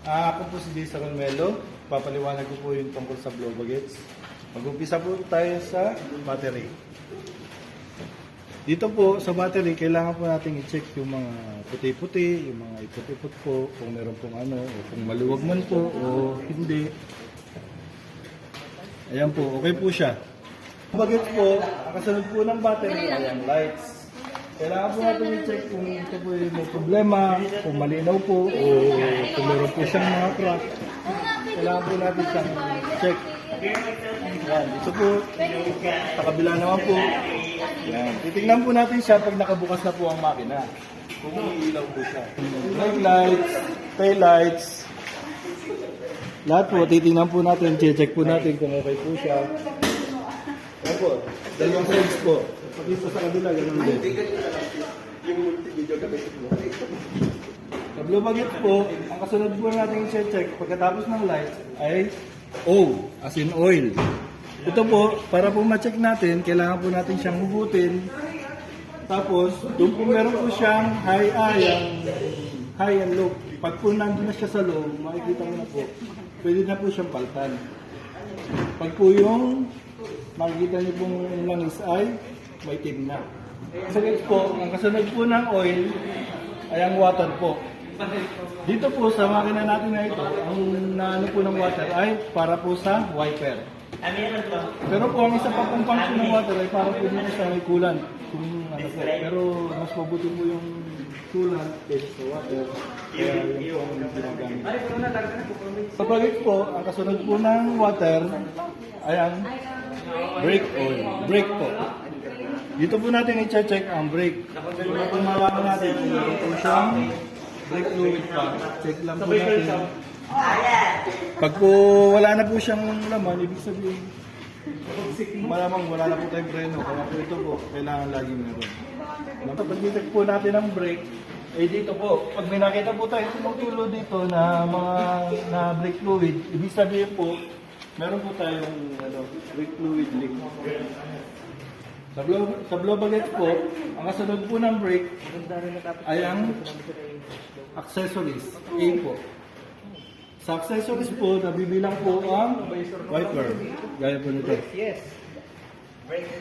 Ako po si Jason Romelo. Papaliwanag ko po yung tungkol sa blow bagets. Mag-umpisa po tayo sa battery. Dito po sa battery, kailangan po natin i-check yung mga puti-puti, yung mga ipot-ipot po, kung meron pong ano, o kung maluwag man po o hindi. Ayan po, okay po siya. Bagets po, ang kasunod po ng battery ay ang lights. Kailangan po natin i-check kung ito po yung may problema, kung malinaw po, o kung meron po siyang mga crack. Kailangan po natin siyang check. Yan, dito po, sa kabila naman po. Yan, titignan po natin siya pag nakabukas na po ang makina. Kung umiilaw po siya. Brake lights, tail lights. Lahat po, titignan po natin, check po natin kung okay po siya. Yan po, dalawang sides po. Dito sa kabila, ganoon din. Yung multi-video kapitid mo. Sa blue bagets po, ang kasunod po natin i-check pagkatapos ng lights ay O, as in oil. Ito po, para po ma-check natin, kailangan po natin siyang hugutin. Tapos, doon po meron po siyang high and low. Pag po nandun na siya sa low, makikita mo na po, pwede na po siyang paltan. Pag po yung makikita niyo pong langis ay may tip na. So guys po, ang kasunod po ng oil ay ang water po. Dito po sa makina natin na ito, ang naano po ng water ay para po sa wiper. Pero po ang isa pa pong function ng water ay para po dito sa may coolant. Kung ano po. Pero mas mabuti po yung coolant kaysa sa water. Kaya yun po ang ginagamit. Sa bagay po, ang kasunod po ng water ay ang brake oil. Brake po. Dito po natin i-check ang brake. Kung malaman natin kung meron po siyang brake fluid pa, check lang po natin. Pag po wala na po siyang laman, ibig sabihin, malamang wala na po tayong preno. Kaya po ito po, kailangan laging meron. Pag i-check po natin ang brake, eh dito po, pag may nakita po tayo tumutulo dito na mga na brake fluid, ibig sabihin po, meron po tayong brake fluid leak. Sa blow bagets po, ang kasunod po ng brake ay ang accessories. A po. Sa accessories po, nabibilang po ang wiper. Gaya po nito.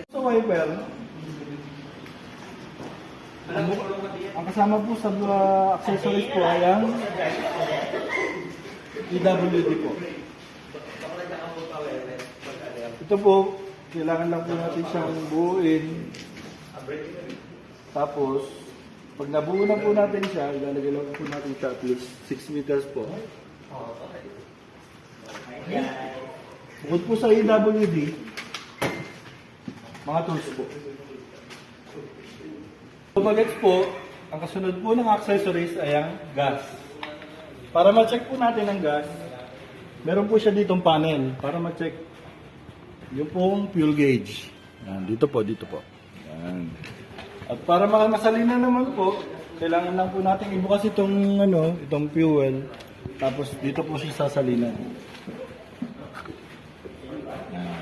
Sa wiper, ang kasama po sa accessories po ay ang EWD po. Ito po, kailangan lang po natin siyang buuin. Tapos, pag nabuo na po natin siya, ilalagay lang po natin siya at least 6 meters po. Bukod po sa EWD, mga tools po. So, bagets po, ang kasunod po ng accessories ay ang gas. Para ma-check po natin ang gas, meron po siya ditong panel para ma-check yung pong fuel gauge. Yan, dito po. Yan. At para masalina naman po, kailangan lang po natin ibukas itong fuel. Tapos dito po siya sasalinan. Yan.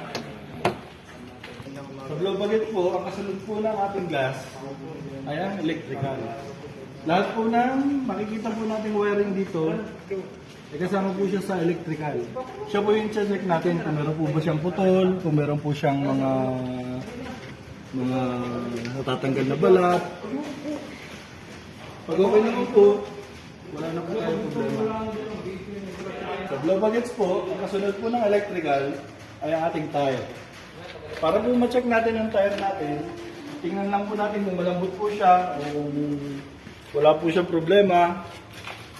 Sa blow bagget po, ang kasunod po ng ating gas ay ang electrical. Lahat po ng makikita po nating wiring dito, kasama po siya sa electrical. Siya po yung check natin kung meron po ba siyang putol, kung meron po siyang mga natatanggal na balat. Pag okay naman po, wala na po tayong problema. Sa blow bagets po, ang kasunod po ng electrical ay ang ating tire. Para po ma-check natin ang tire natin, tingnan lang po natin kung malambot po siya o kung wala po siyang problema.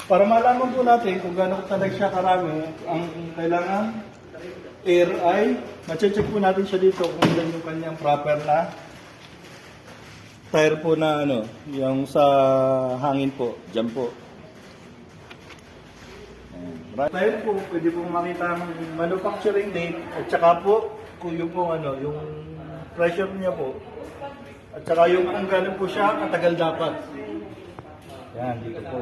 Para malaman po natin kung gaano talaga siya karami, ang kailangan air ay ma-check po natin siya dito kung ilan yung kanyang proper na tire po na yung sa hangin po, dyan po. Tire po, pwede pong makita ang manufacturing date at saka po kung yung yung pressure niya po at saka yung kung gaano po siya katagal dapat. Yan, dito po.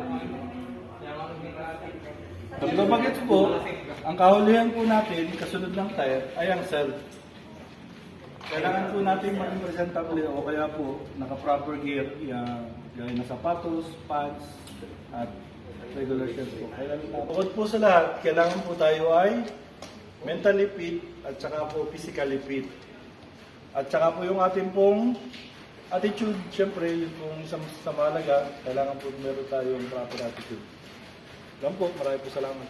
Sa blow bagets po, ang kahulihan po natin, kasunod ng tire, ay ang self. Kailangan po natin maging presentable o kaya po naka-proper gear, gaya na sapatos, pants, at Regular shells po. Bukod po sa lahat, kailangan po tayo ay mentally fit at saka po physically fit. At saka po yung ating pong attitude, syempre, yun pong isang sa mahalaga, kailangan po meron tayong proper attitude. Lang po, marami po salamat.